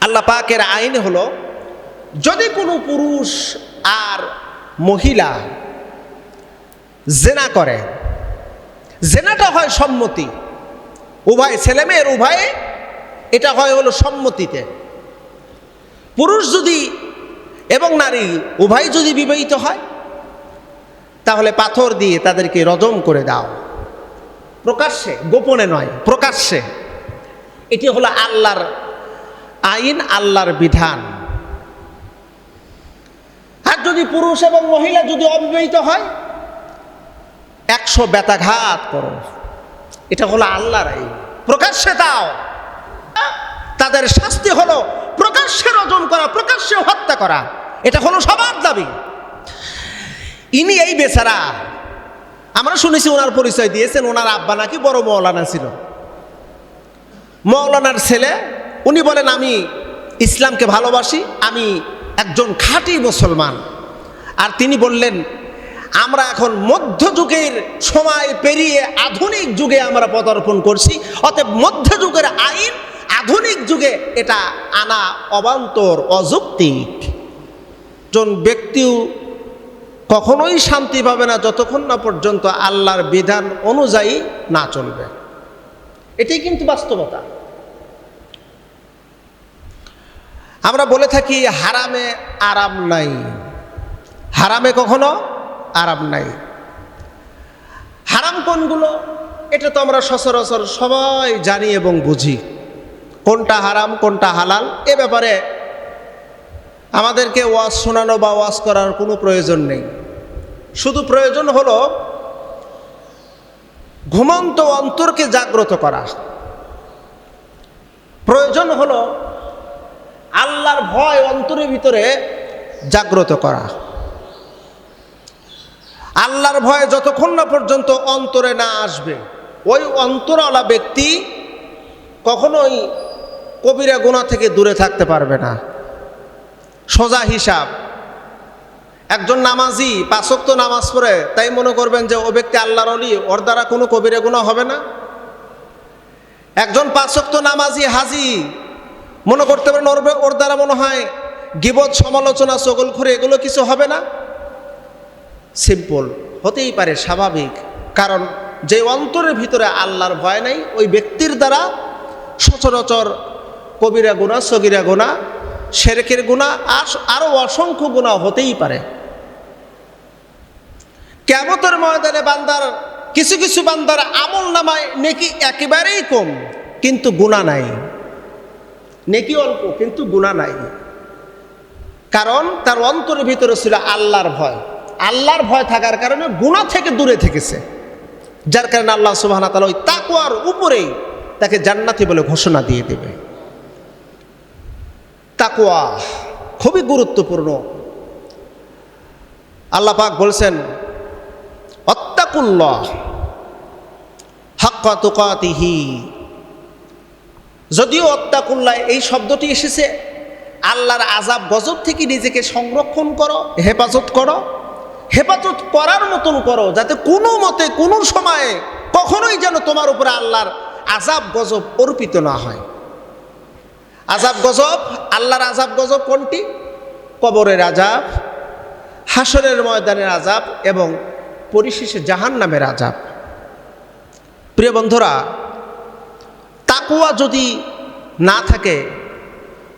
আল্লাহ পাকের আইন হলো, যদি কোনো পুরুষ আর মহিলা জেনা করে, জেনাটা হয় সম্মতি, উভয় ছেলে মেয়ের উভয়ে এটা হয় হলো সম্মতিতে। পুরুষ যদি এবং নারী উভয় যদি বিবাহিত হয়, তাহলে পাথর দিয়ে তাদেরকে রজম করে দাও, প্রকাশ্যে, গোপনে নয়, প্রকাশ্যে। এটি হলো আল্লাহর আইন, আল্লাহর বিধান। আর যদি পুরুষ এবং মহিলা যদি অবিবাহিত হয়, 100 বেতাঘাত করো, এটা হলো আল্লাহর আইন, প্রকাশ্যে দাও। তাদের শাস্তি হলো প্রকাশ্যে রজম করা, প্রকাশ্যে হত্যা করা, এটা হলো সবার দাবি। ইনি এই বেচারা, আমরা শুনেছি ওনার পরিচয় দিয়েছেন, ওনার আব্বা নাকি বড় মৌলানা ছিল, মৌলানার ছেলে। উনি বলেন আমি ইসলামকে ভালোবাসি, আমি একজন খাঁটি মুসলমান। আর তিনি বললেন আমরা এখন মধ্যযুগের সময় পেরিয়ে আধুনিক যুগে আমরা পদার্পণ করছি, অতএব মধ্যযুগের আইন আধুনিক যুগে এটা আনা অবান্তর, অযৌক্তিক। জন ব্যক্তিও কখনোই শান্তি পাবে না যতক্ষণ না পর্যন্ত আল্লাহর বিধান অনুযায়ী না চলবে। এটাই কিন্তু বাস্তবতা। আমরা বলে থাকি হারামে আরাম নাই, হারামে কখনো আরাম নাই। হারাম কোনগুলো এটা তো আমরা সচরাচর সবাই জানি এবং বুঝি, কোনটা হারাম কোনটা হালাল। এ ব্যাপারে আমাদেরকে ওয়াজ শোনানো বা ওয়াজ করার কোনো প্রয়োজন নেই। শুধু প্রয়োজন হলো ঘুমন্ত অন্তরকে জাগ্রত করা, প্রয়োজন হলো আল্লাহর ভয় অন্তরের ভিতরে জাগ্রত করা। আল্লাহর ভয় যতক্ষণ না পর্যন্ত অন্তরে না আসবে, ওই অন্তরওয়ালা ব্যক্তি কখনোই কবিরা গুনাহ থেকে দূরে থাকতে পারবে না। সোজা হিসাব, একজন নামাজি 5 ওয়াক্ত নামাজ পড়ে, তাই মনে করবেন যে ও ব্যক্তি আল্লাহর ওলি, ওর দ্বারা কোনো কবিরা গুনাহ হবে না। একজন 5 ওয়াক্ত নামাজি হাজি, মনে করতে পারেন ওর দ্বারা মনে হয় গীবত, সমালোচনা, চগলখড়ি এগুলো কিছু হবে না। সিম্পল হতেই পারে, স্বাভাবিক। কারণ যে অন্তরের ভিতরে আল্লাহর ভয় নাই, ওই ব্যক্তির দ্বারা সচরাচর কবিরা গুনাহ, সগীরা গুনাহ, শিরকের গুনাহ আর আরও অসংখ্য গুনাহ হতেই পারে। কিয়ামতের ময়দানে বান্দার কিছু কিছু বান্দার আমল নামায় নেকি একেবারেই কম, কিন্তু গুনাহ নাই। নেকি অল্প কিন্তু গুনাহ নাই, কারণ তার অন্তরের ভিতরে ছিল আল্লাহর ভয়। আল্লাহর ভয় থাকার কারণে গুনাহ থেকে দূরে থেকেছে, যার কারণে আল্লাহ সুবহানাহু ওয়া তাআলা ওই তাকওয়ার উপরেই তাকে জান্নাতি বলে ঘোষণা দিয়ে দেবে। তাকওয়া খুবই গুরুত্বপূর্ণ। আল্লাহ পাক বলছেন আত্তাকুল্লাহ হাক্কা তুকাতিহি। যদিও আত্তাকুল্লাহ এই শব্দটি এসেছে আল্লাহর আযাব গজব থেকে নিজেকে সংরক্ষণ করো, হেফাজত করো, হেফাজত করার মতন করো, যাতে কোনো মতে কোনো সময়ে কখনোই যেন তোমার উপরে আল্লাহর আযাব গজব অর্পিত না হয়। আযাব গজব, আল্লাহর আযাব গজব কোনটি? কবরের আযাব, হাসরের ময়দানের আযাব এবং পরিশেষে জাহান্নামের আযাব। প্রিয় বন্ধুরা, তাকওয়া যদি না থাকে,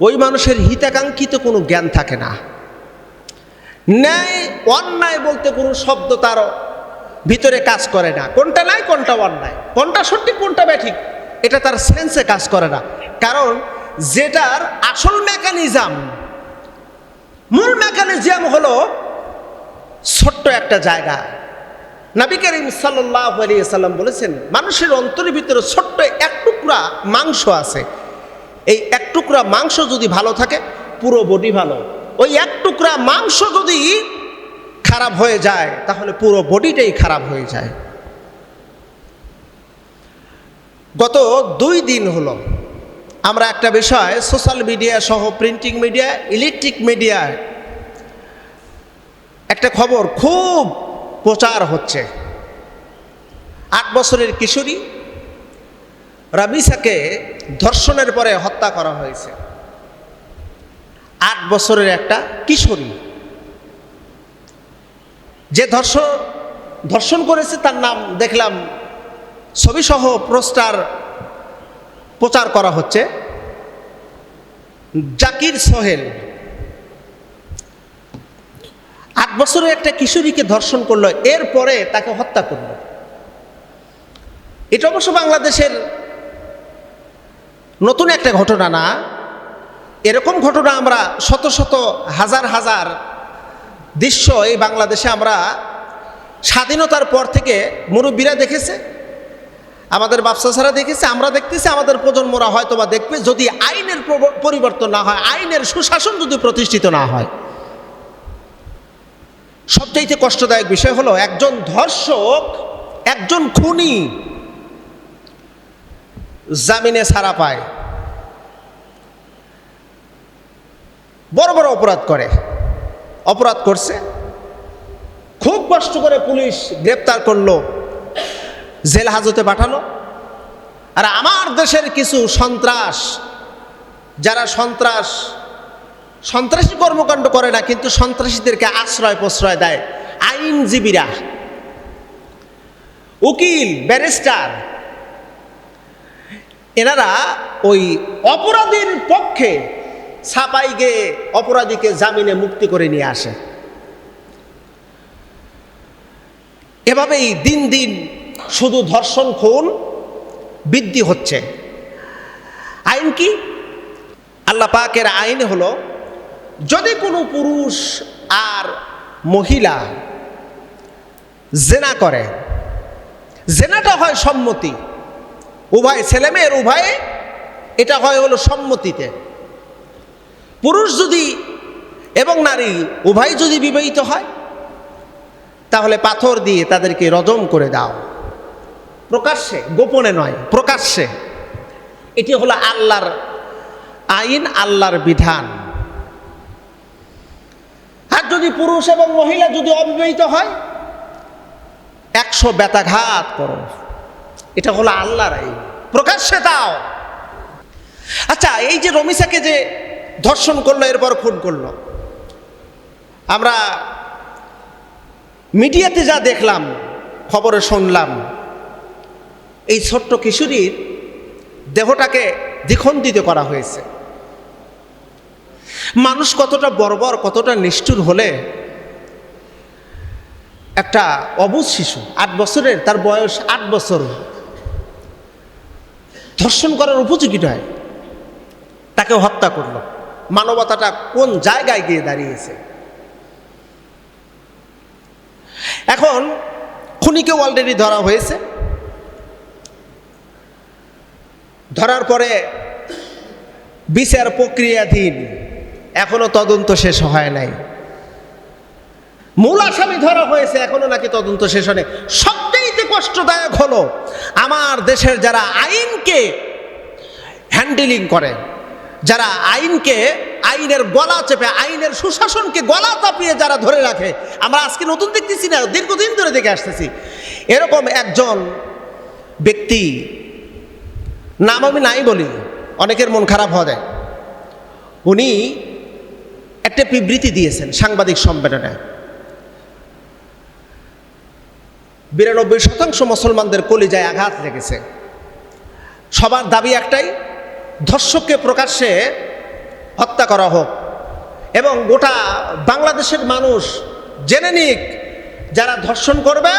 ওই মানুষের হিতাকাঙ্ক্ষিত কোনো জ্ঞান থাকে না। ন্যায় অন্যায় বলতে কোনো শব্দ তার ভিতরে কাজ করে না। কোনটা নাই, কোনটা অন্যায়, কোনটা সঠিক, কোনটা ব্যাঠিক, এটা তার সেন্সে কাজ করে না। কারণ যেটার আসল মেকানিজম, মূল মেকানিজম হলো ছোট্ট একটা জায়গা। নবী করিম সাল্লাল্লাহু আলাইহি ওয়াসাল্লাম বলেছেন, মানুষের অন্তরের ভিতরে ছোট্ট এক টুকরা মাংস আছে। এই এক টুকরা মাংস যদি ভালো থাকে, পুরো বডি ভালো। ওই এক টুকরা মাংস যদি খারাপ হয়ে যায়, তাহলে পুরো বডিটাই খারাপ হয়ে যায়। গত 2 দিন হলো আমরা একটা বিষয় সোশ্যাল মিডিয়া সহ প্রিন্টিং মিডিয়া, ইলেকট্রিক মিডিয়ায় একটা খবর খুব প্রচার হচ্ছে। 8 বছরের কিশোরী রামিসাকে ধর্ষণের পরে হত্যা করা হয়েছে। 8 বছরের একটা কিশোরী, যে ধর্ষণ করেছে তার নাম দেখলাম ছবিসহ পোস্টার প্রচার করা হচ্ছে, জাকির সোহেল। 8 বছরের একটা কিশোরীকে ধর্ষণ করলো, এরপরে তাকে হত্যা করলো। এটা অবশ্য বাংলাদেশের নতুন একটা ঘটনা না, এরকম ঘটনা আমরা শত শত হাজার হাজার দৃশ্য এই বাংলাদেশে আমরা স্বাধীনতার পর থেকে মুরব্বীরা দেখেছে, আমাদের বাপসাসারা দেখেছে, আমরা দেখতেছি, আমাদের প্রজন্মরা হয়তো বা দেখবে, যদি আইনের পরিবর্তন না হয়, আইনের সুশাসন যদি প্রতিষ্ঠিত না হয়। সবচাইতে কষ্টদায়ক বিষয় হলো একজন ধর্ষক, একজন খুনি জামিনে ছাড়া পায়, বড় বড় অপরাধ করছে, খুব কষ্ট করে পুলিশ গ্রেপ্তার করলো, জেল হাজতে পাঠালো। আর আমার দেশের কিছু যারা সন্ত্রাসী কর্মকাণ্ড করে না, কিন্তু সন্ত্রাসীদেরকে প্রশ্রয় দেয়, আইনজীবীরা, উকিল, ব্যারিস্টার, এনারা ওই অপরাধীর পক্ষে ছাপাই গিয়ে অপরাধীকে জামিনে মুক্তি করে নিয়ে আসে। এভাবেই দিন দিন শুধু ধর্ষণ, খুন বৃদ্ধি হচ্ছে। আইন কি? আল্লাহ পাকের আইন হলো, যদি কোনো পুরুষ আর মহিলা জেনা করে, জেনাটা হয় সম্মতি, উভয় ছেলে মেয়ের উভয়ে, এটা হয় হলো সম্মতিতে। পুরুষ যদি এবং নারী উভয় যদি বিবাহিত হয়, তাহলে পাথর দিয়ে তাদেরকে রজম করে দাও, প্রকাশ্যে, গোপনে নয়, প্রকাশ্যে। এটি হলো আল্লাহর আইন, আল্লাহর বিধান। আর যদি পুরুষ এবং মহিলা যদি অবিবাহিত হয়, 100 বেতাঘাত করো, এটা হলো আল্লাহর আইন, প্রকাশ্যে দাও। আচ্ছা, এই যে রমিসাকে যে ধর্ষণ করলো, এরপর খুন করলো, আমরা মিডিয়াতে যা দেখলাম, খবরে শুনলাম, এই ছোট্ট কিশোরীর দেহটাকে দ্বিখণ্ডিত করা হয়েছে। মানুষ কতটা বর্বর, কতটা নিষ্ঠুর হলে একটা অবুঝ শিশু, 8 বছরের, তার বয়স 8 বছর, ধর্ষণ করার উপযোগী নয়, তাকে হত্যা করলো। মানবতাটা কোন জায়গায় গিয়ে দাঁড়িয়েছে? এখন খুনিকে অলরেডি ধরা হয়েছে, ধরার পরে বিচার প্রক্রিয়াধীন, এখনো তদন্ত শেষ হয় নাই। মূল আসামি ধরা হয়েছে, এখনো নাকি তদন্ত শেষ হয় নাই। সবচেয়ে কষ্টদায়ক হলো আমার দেশের যারা আইনকে হ্যান্ডেলিং করে, যারা আইনের গলা চেপে, আইনের সুশাসনকে গলা চাপিয়ে যারা ধরে রাখে। আমরা আজকে নতুন দেখতেছি না, দীর্ঘদিন ধরে দেখে আসতেছি। এরকম একজন ব্যক্তি, নাম আমি নাই বলি, অনেকের মন খারাপ হয়ে যায়, উনি একটা বিবৃতি দিয়েছেন সাংবাদিক সম্মেলনে। 92% মুসলমানদের কলিজায় আঘাত লেগেছে। সবার দাবি একটাই, ধর্ষককে প্রকাশ্যে হত্যা করা হোক, এবং গোটা বাংলাদেশের মানুষ জেনে নিক, যারা ধর্ষণ করবে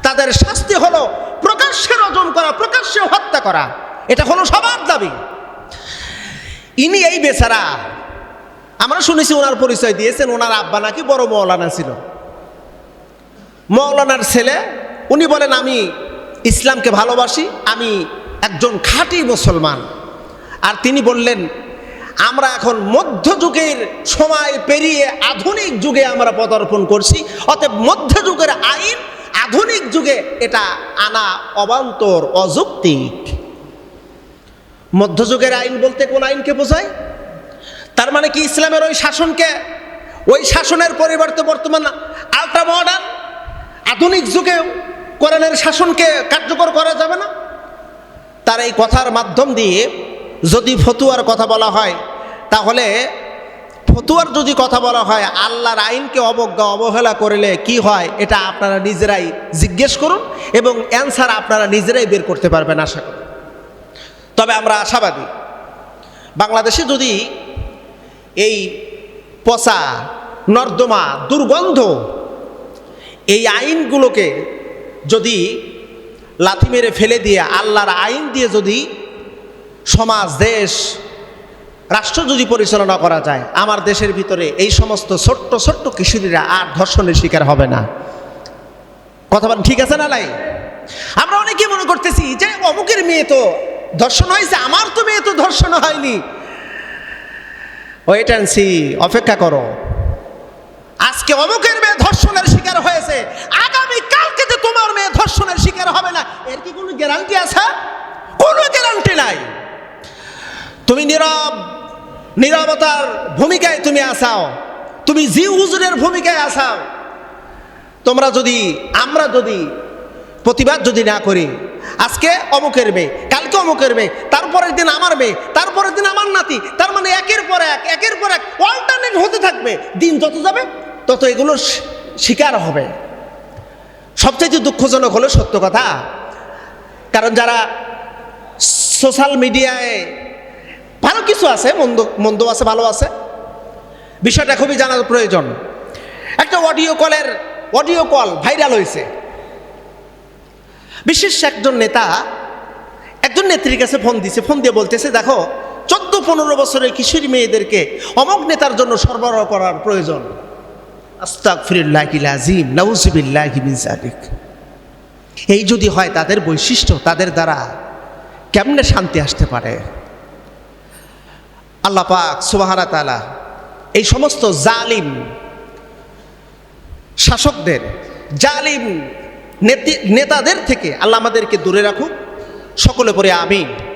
তাদের শাস্তি হলো প্রকাশ্যে রজম করা, প্রকাশ্যে হত্যা করা। এটা হলো সবার দাবি। ইনি এই বেচারা, আমরা শুনেছি ওনার পরিচয় দিয়েছেন, ওনার আব্বা নাকি বড় মৌলানা ছিল, মৌলানার ছেলে। উনি বলেন, আমি ইসলামকে ভালোবাসি, আমি একজন খাঁটি মুসলমান। আর তিনি বললেন, আমরা এখন মধ্যযুগের সময় পেরিয়ে আধুনিক যুগে আমরা পদার্পণ করছি, অতএব মধ্যযুগের আইন আধুনিক যুগে এটা আনা অবান্তর, অযৌক্তিক। মধ্যযুগের আইন বলতে কোন আইনকে বোঝায়? তার মানে কি ইসলামের ওই শাসনের পরিবর্তে বর্তমান আল্ট্রা মডার্ন আধুনিক যুগেও কোরআনের শাসনকে কার্যকর করা যাবে না? তার এই কথার মাধ্যম দিয়ে যদি ফতুয়ার কথা বলা হয়, তাহলে ফতুয়ার যদি কথা বলা হয় আল্লাহর আইনকে অবজ্ঞা অবহেলা করলে কি হয়, এটা আপনারা নিজেরাই জিজ্ঞেস করুন এবং অ্যান্সার আপনারা নিজেরাই বের করতে পারবেন আশা করি। তবে আমরা আশাবাদী, বাংলাদেশে যদি এই পচা নর্দমা দুর্গন্ধ এই আইনগুলোকে যদি লাথি মেরে ফেলে দিয়ে আল্লাহর আইন দিয়ে যদি সমাজ, দেশ, রাষ্ট্র যদি পরিচালনা করা যায়, আমার দেশের ভিতরে এই সমস্ত ছোট্ট ছোট্ট কিশোরীরা আর ধর্ষণের শিকার হবে না। কথা বলেন ঠিক আছে না? লাই আমরা অনেকে মনে করতেছি যে অমুকের মেয়ে তো ধর্ষণ হয়েছে, আমার তো মেয়ে তো ধর্ষণ হয়নি। ওয়েট অ্যান্ড সি, অপেক্ষা করো। আজকে অমুকের মেয়ে ধর্ষণের শিকার হয়েছে, আগামী কালকে যে তোমার মেয়ে ধর্ষণের শিকার হবে না, এর কি কোনো গ্যারান্টি আছে? কোনো গ্যারান্টি নাই। তুমি নীরবতার ভূমিকায় তুমি আসাও, তুমি জি হুজুরের ভূমিকায় আসাও। আমরা যদি প্রতিবাদ যদি না করি, আজকে অমুকের মেয়ে, কালকে অমুকের মেয়ে, তারপরের দিন আমার মেয়ে, তারপরের দিন আমার নাতি, তার মানে একের পর এক অল্টারনেট হতে থাকবে। দিন যত যাবে তত এগুলোর শিকার হবে। সবচেয়ে দুঃখজনক হলো সত্য কথা, কারণ যারা সোশ্যাল মিডিয়ায় ভালো কিছু আছে, মন্দ আছে, ভালো আছে, বিষয়টা খুবই জানার প্রয়োজন। একটা অডিও কল ভাইরাল হয়েছে। বিশেষ একজন নেতা একজন নেত্রীর কাছে ফোন দিয়ে বলতেছে, দেখো 14-15 বছরের কিশোরী মেয়েদেরকে অমুক নেতার জন্য সরবরাহ করার প্রয়োজন। আস্তাগফিরুল্লাহিল আযীম, নাউযুবিল্লাহি মিন যালিক। এই যদি হয় তাদের বৈশিষ্ট্য, তাদের দ্বারা কেমনে শান্তি আসতে পারে? আল্লাহ পাক সুবহানাহু ওয়া তাআলা এই সমস্ত জালিম শাসকদের, জালিম নেতাদের থেকে আল্লাহ আমাদেরকে দূরে রাখুক। সকলে পড়ে আমিন।